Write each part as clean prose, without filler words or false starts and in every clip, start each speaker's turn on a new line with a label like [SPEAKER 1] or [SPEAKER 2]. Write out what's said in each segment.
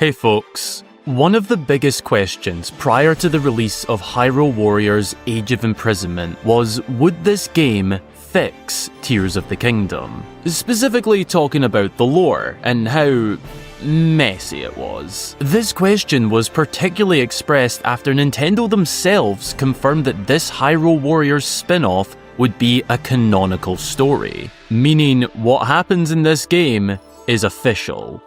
[SPEAKER 1] Hey folks, one of the biggest questions prior to the release of Hyrule Warriors Age of Imprisonment was, would this game fix Tears of the Kingdom? Specifically talking about the lore and how messy it was. This question was particularly expressed after Nintendo themselves confirmed that this Hyrule Warriors spin-off would be a canonical story, meaning what happens in this game is official,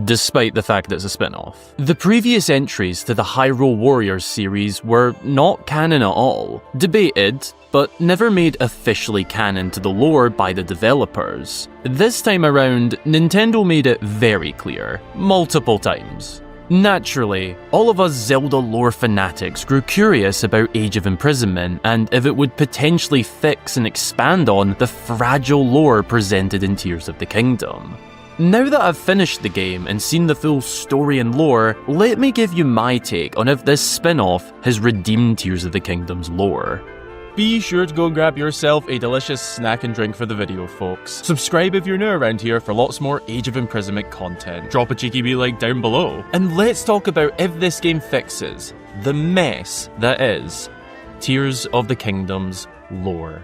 [SPEAKER 1] despite the fact that it's a spin-off. The previous entries to the Hyrule Warriors series were not canon at all, debated, but never made officially canon to the lore by the developers. This time around, Nintendo made it very clear, multiple times. Naturally, all of us Zelda lore fanatics grew curious about Age of Imprisonment and if it would potentially fix and expand on the fragile lore presented in Tears of the Kingdom. Now that I've finished the game and seen the full story and lore, let me give you my take on if this spin-off has redeemed Tears of the Kingdom's lore.
[SPEAKER 2] Be sure to go and grab yourself a delicious snack and drink for the video, folks. Subscribe if you're new around here for lots more Age of Imprisonment content. Drop a cheeky wee like down below. And let's talk about if this game fixes the mess that is Tears of the Kingdom's lore.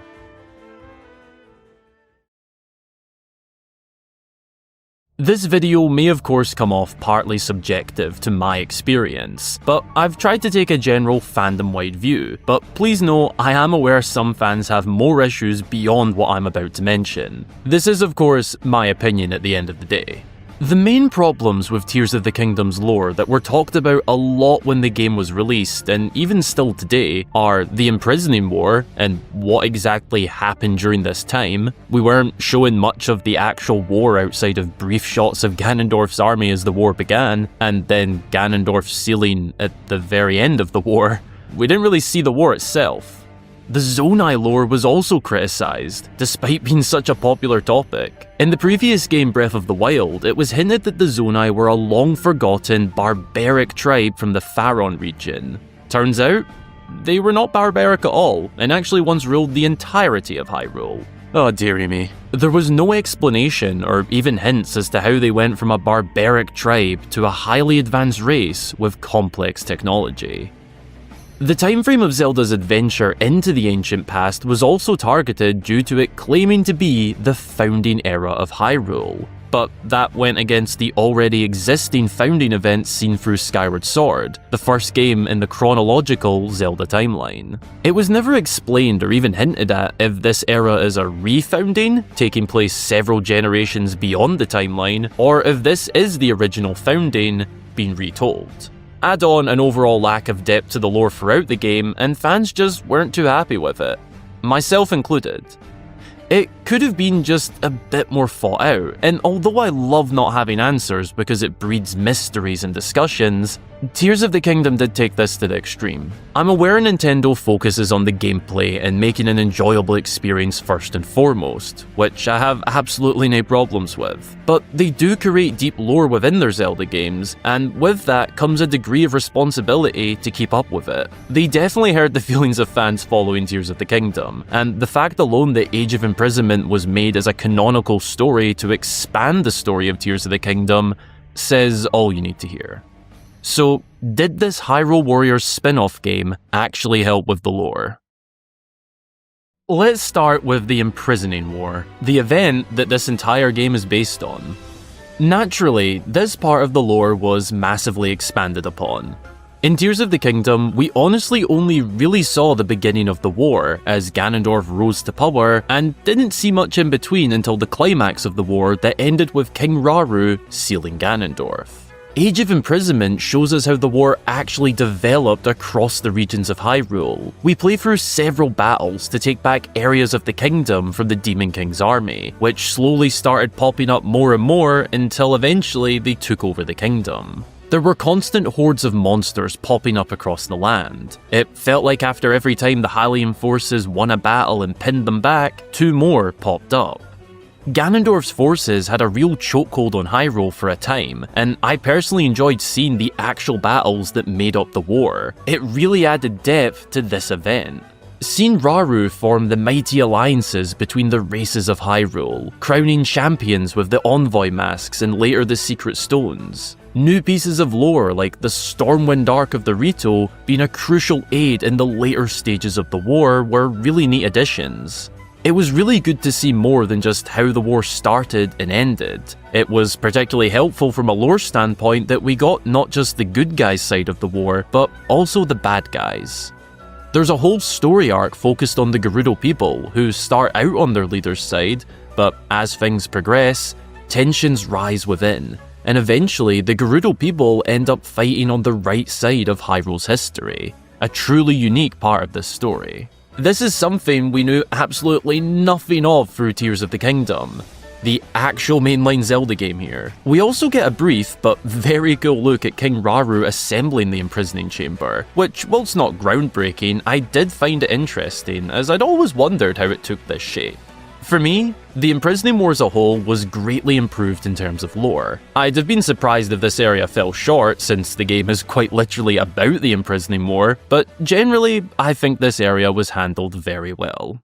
[SPEAKER 1] This video may of course come off partly subjective to my experience, but I've tried to take a general fandom-wide view, but please know I am aware some fans have more issues beyond what I'm about to mention. This is of course my opinion at the end of the day. The main problems with Tears of the Kingdom's lore that were talked about a lot when the game was released, and even still today, are the Imprisoning War and what exactly happened during this time. We weren't showing much of the actual war outside of brief shots of Ganondorf's army as the war began, and then Ganondorf sealing at the very end of the war. We didn't really see the war itself. The Zonai lore was also criticised, despite being such a popular topic. In the previous game Breath of the Wild, it was hinted that the Zonai were a long-forgotten, barbaric tribe from the Faron region. Turns out, they were not barbaric at all, and actually once ruled the entirety of Hyrule. Oh dearie me. There was no explanation or even hints as to how they went from a barbaric tribe to a highly advanced race with complex technology. The timeframe of Zelda's adventure into the ancient past was also targeted due to it claiming to be the founding era of Hyrule, but that went against the already existing founding events seen through Skyward Sword, the first game in the chronological Zelda timeline. It was never explained or even hinted at if this era is a refounding, taking place several generations beyond the timeline, or if this is the original founding being retold. Add on an overall lack of depth to the lore throughout the game, and fans just weren't too happy with it, myself included. It could have been just a bit more thought out, and although I love not having answers because it breeds mysteries and discussions, Tears of the Kingdom did take this to the extreme. I'm aware Nintendo focuses on the gameplay and making an enjoyable experience first and foremost, which I have absolutely no problems with, but they do create deep lore within their Zelda games, and with that comes a degree of responsibility to keep up with it. They definitely hurt the feelings of fans following Tears of the Kingdom, and the fact alone that Age of Imprisonment was made as a canonical story to expand the story of Tears of the Kingdom says all you need to hear. So, did this Hyrule Warriors spin-off game actually help with the lore? Let's start with the Imprisoning War, the event that this entire game is based on. Naturally, this part of the lore was massively expanded upon. In Tears of the Kingdom, we honestly only really saw the beginning of the war, as Ganondorf rose to power, and didn't see much in between until the climax of the war that ended with King Rauru sealing Ganondorf. Age of Imprisonment shows us how the war actually developed across the regions of Hyrule. We play through several battles to take back areas of the kingdom from the Demon King's army, which slowly started popping up more and more until eventually they took over the kingdom. There were constant hordes of monsters popping up across the land. It felt like after every time the Hylian forces won a battle and pinned them back, two more popped up. Ganondorf's forces had a real chokehold on Hyrule for a time, and I personally enjoyed seeing the actual battles that made up the war. It really added depth to this event. seen Rauru form the mighty alliances between the races of Hyrule, crowning champions with the Envoy masks and later the Secret Stones. New pieces of lore like the Stormwind arc of the Rito being a crucial aid in the later stages of the war were really neat additions. It was really good to see more than just how the war started and ended. It was particularly helpful from a lore standpoint that we got not just the good guys' side of the war, but also the bad guys. There's a whole story arc focused on the Gerudo people, who start out on their leader's side, but as things progress, tensions rise within, and eventually the Gerudo people end up fighting on the right side of Hyrule's history, a truly unique part of this story. This is something we knew absolutely nothing of through Tears of the Kingdom, the actual mainline Zelda game here. We also get a brief but very cool look at King Rauru assembling the imprisoning chamber, which, whilst not groundbreaking, I did find it interesting, as I'd always wondered how it took this shape. For me, the Imprisoning War as a whole was greatly improved in terms of lore. I'd have been surprised if this area fell short, since the game is quite literally about the Imprisoning War, but generally, I think this area was handled very well.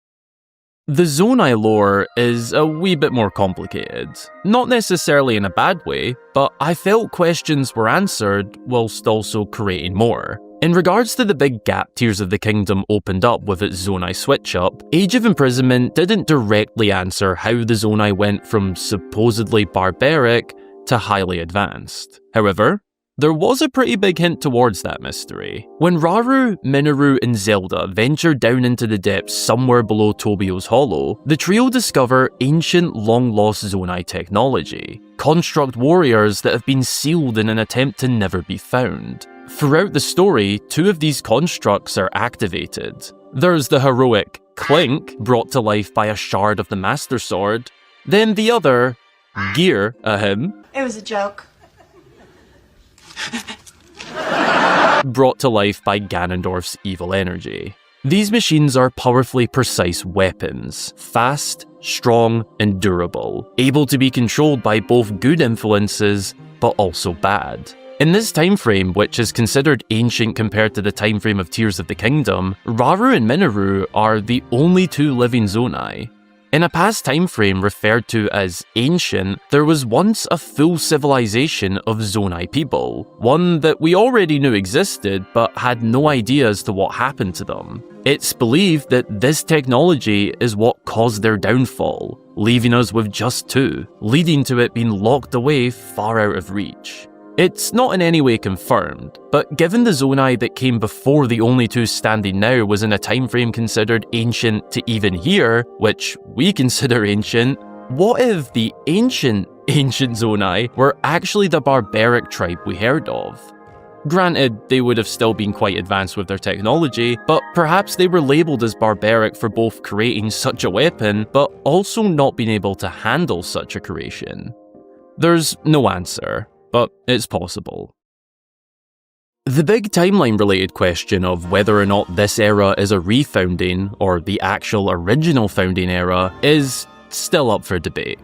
[SPEAKER 1] The Zonai lore is a wee bit more complicated. Not necessarily in a bad way, but I felt questions were answered whilst also creating more. In regards to the big gap Tears of the Kingdom opened up with its Zonai switch-up, Age of Imprisonment didn't directly answer how the Zonai went from supposedly barbaric to highly advanced. However, there was a pretty big hint towards that mystery. When Rauru, Minoru, and Zelda venture down into the depths somewhere below Tobio's Hollow, the trio discover ancient, long-lost Zonai technology, construct warriors that have been sealed in an attempt to never be found. Throughout the story, two of these constructs are activated. There's the heroic Clink, brought to life by a shard of the Master Sword, then the other, Gear, ahem.
[SPEAKER 3] It was a joke.
[SPEAKER 1] Brought to life by Ganondorf's evil energy. These machines are powerfully precise weapons, fast, strong, and durable, able to be controlled by both good influences, but also bad. In this time frame, which is considered ancient compared to the time frame of Tears of the Kingdom, Rauru and Minoru are the only two living Zonai. In a past time frame referred to as ancient, there was once a full civilization of Zonai people, one that we already knew existed but had no idea as to what happened to them. It's believed that this technology is what caused their downfall, leaving us with just two, leading to it being locked away far out of reach. It's not in any way confirmed, but given the Zonai that came before the only two standing now was in a time frame considered ancient to even here, which we consider ancient, what if the ancient Zonai were actually the barbaric tribe we heard of? Granted, they would have still been quite advanced with their technology, but perhaps they were labelled as barbaric for both creating such a weapon, but also not being able to handle such a creation. There's no answer, but it's possible. The big timeline-related question of whether or not this era is a refounding or the actual original founding era is still up for debate.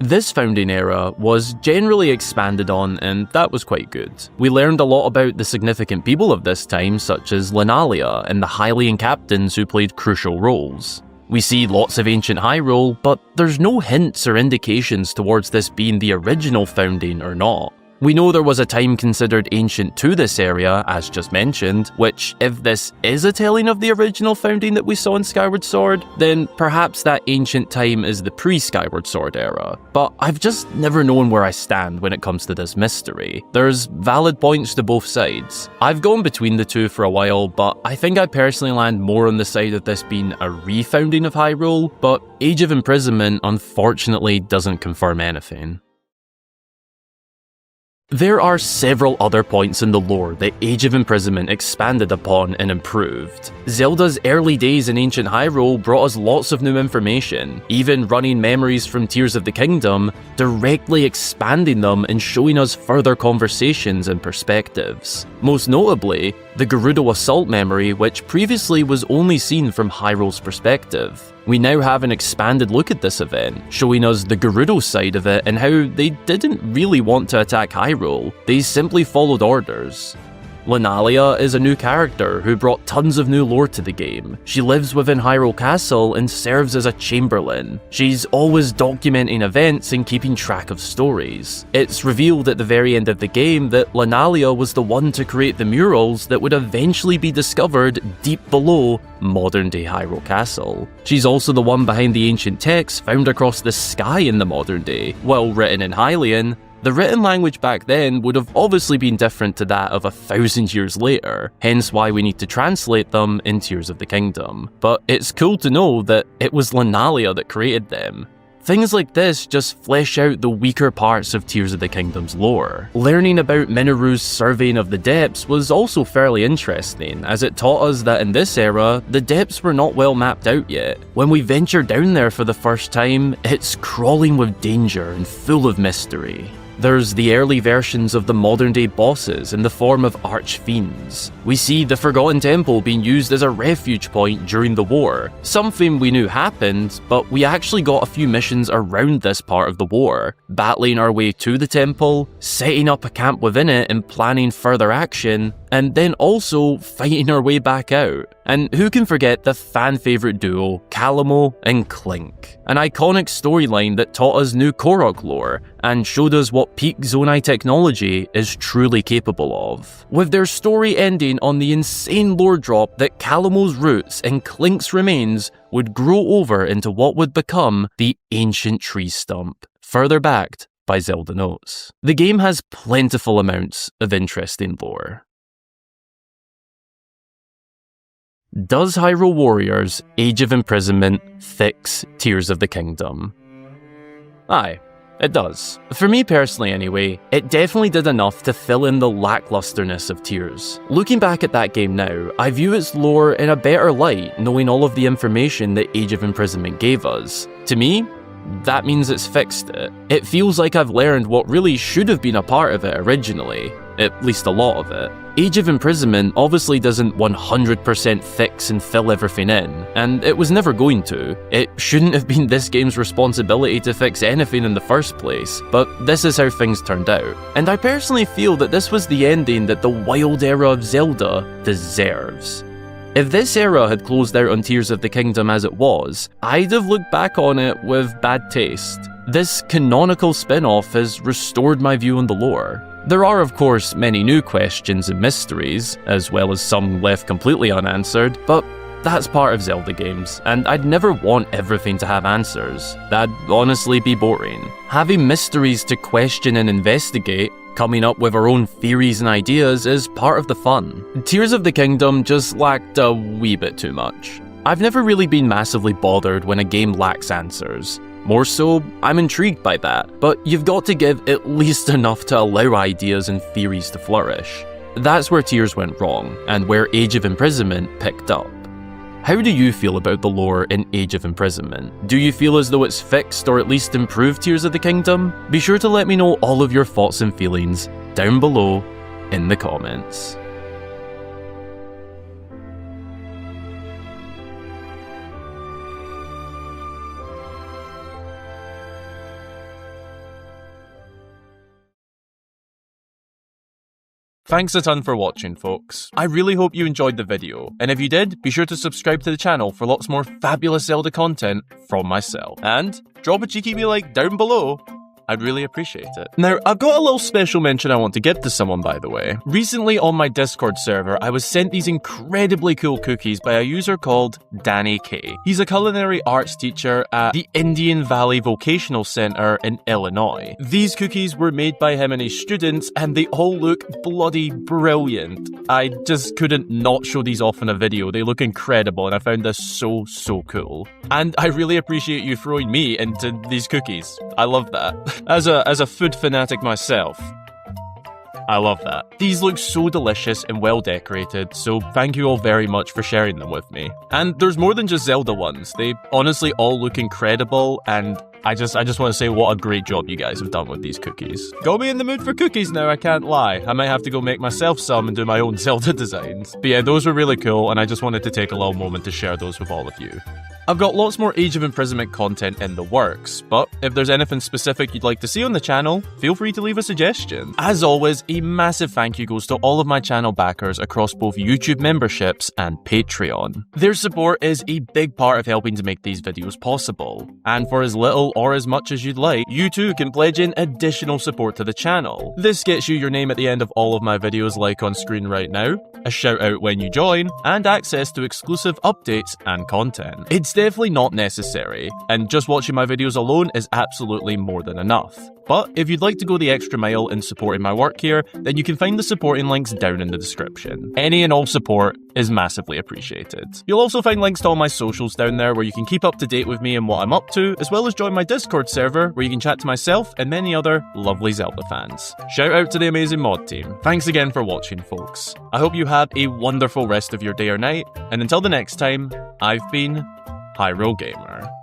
[SPEAKER 1] This founding era was generally expanded on, and that was quite good. We learned a lot about the significant people of this time, such as Linalia and the Hylian captains who played crucial roles. We see lots of ancient Hyrule, but there's no hints or indications towards this being the original founding or not. We know there was a time considered ancient to this area, as just mentioned, which, if this is a telling of the original founding that we saw in Skyward Sword, then perhaps that ancient time is the pre-Skyward Sword era. But I've just never known where I stand when it comes to this mystery. There's valid points to both sides. I've gone between the two for a while, but I think I personally land more on the side of this being a refounding of Hyrule, but Age of Imprisonment unfortunately doesn't confirm anything. There are several other points in the lore that Age of Imprisonment expanded upon and improved. Zelda's early days in ancient Hyrule brought us lots of new information, even running memories from Tears of the Kingdom, directly expanding them and showing us further conversations and perspectives. Most notably, the Gerudo Assault memory, which previously was only seen from Hyrule's perspective. We now have an expanded look at this event, showing us the Gerudo side of it and how they didn't really want to attack Hyrule, they simply followed orders. Lunalia is a new character who brought tons of new lore to the game. She lives within Hyrule Castle and serves as a chamberlain. She's always documenting events and keeping track of stories. It's revealed at the very end of the game that Lunalia was the one to create the murals that would eventually be discovered deep below modern-day Hyrule Castle. She's also the one behind the ancient texts found across the sky in the modern day. While written in Hylian, the written language back then would have obviously been different to that of 1,000 years later, hence why we need to translate them in Tears of the Kingdom. But it's cool to know that it was Lunalia that created them. Things like this just flesh out the weaker parts of Tears of the Kingdom's lore. Learning about Mineru's surveying of the depths was also fairly interesting, as it taught us that in this era, the depths were not well mapped out yet. When we venture down there for the first time, it's crawling with danger and full of mystery. There's the early versions of the modern-day bosses in the form of archfiends. We see the Forgotten Temple being used as a refuge point during the war, something we knew happened, but we actually got a few missions around this part of the war, battling our way to the temple, setting up a camp within it and planning further action, and then also fighting our way back out. And who can forget the fan-favourite duo, Calamo and Clink? An iconic storyline that taught us new Korok lore and showed us what peak Zonai technology is truly capable of. With their story ending on the insane lore drop that Calamo's roots and Clink's remains would grow over into what would become the ancient tree stump, further backed by Zelda notes. The game has plentiful amounts of interesting lore. Does Hyrule Warriors Age of Imprisonment fix Tears of the Kingdom? Aye, it does. For me personally anyway, it definitely did enough to fill in the lacklusterness of Tears. Looking back at that game now, I view its lore in a better light knowing all of the information that Age of Imprisonment gave us. To me, that means it's fixed it. It feels like I've learned what really should have been a part of it originally, at least a lot of it. Age of Imprisonment obviously doesn't 100% fix and fill everything in, and it was never going to. It shouldn't have been this game's responsibility to fix anything in the first place, but this is how things turned out. And I personally feel that this was the ending that the wild era of Zelda deserves. If this era had closed out on Tears of the Kingdom as it was, I'd have looked back on it with bad taste. This canonical spin-off has restored my view on the lore. There are of course many new questions and mysteries, as well as some left completely unanswered, but that's part of Zelda games, and I'd never want everything to have answers. That'd honestly be boring. Having mysteries to question and investigate, coming up with our own theories and ideas is part of the fun. Tears of the Kingdom just lacked a wee bit too much. I've never really been massively bothered when a game lacks answers. More so, I'm intrigued by that, but you've got to give at least enough to allow ideas and theories to flourish. That's where Tears went wrong, and where Age of Imprisonment picked up. How do you feel about the lore in Age of Imprisonment? Do you feel as though it's fixed or at least improved Tears of the Kingdom? Be sure to let me know all of your thoughts and feelings down below in the comments.
[SPEAKER 2] Thanks a ton for watching, folks. I really hope you enjoyed the video, and if you did, be sure to subscribe to the channel for lots more fabulous Zelda content from myself. And drop a cheeky wee like down below. I'd really appreciate it. Now, I've got a little special mention I want to give to someone, by the way. Recently on my Discord server, I was sent these incredibly cool cookies by a user called Danny K. He's a culinary arts teacher at the Indian Valley Vocational Center in Illinois. These cookies were made by him and his students, and they all look bloody brilliant. I just couldn't not show these off in a video. They look incredible, and I found this so cool. And I really appreciate you throwing me into these cookies. I love that. As a food fanatic myself, I love that. These look so delicious and well decorated, so thank you all very much for sharing them with me. And there's more than just Zelda ones. They honestly all look incredible, and I just want to say what a great job you guys have done with these cookies. Got me in the mood for cookies now, I can't lie. I might have to go make myself some and do my own Zelda designs. But yeah, those were really cool, and I just wanted to take a little moment to share those with all of you. I've got lots more Age of Imprisonment content in the works, but if there's anything specific you'd like to see on the channel, feel free to leave a suggestion. As always, a massive thank you goes to all of my channel backers across both YouTube memberships and Patreon. Their support is a big part of helping to make these videos possible, and for as little or as much as you'd like, you too can pledge in additional support to the channel. This gets you your name at the end of all of my videos like on screen right now, a shout out when you join, and access to exclusive updates and content. It's definitely not necessary, and just watching my videos alone is absolutely more than enough. But if you'd like to go the extra mile in supporting my work here, then you can find the supporting links down in the description. Any and all support is massively appreciated. You'll also find links to all my socials down there where you can keep up to date with me and what I'm up to, as well as join my Discord server where you can chat to myself and many other lovely Zelda fans. Shout out to the amazing mod team. Thanks again for watching, folks. I hope you have a wonderful rest of your day or night, and until the next time, I've been Hyrule Gamer.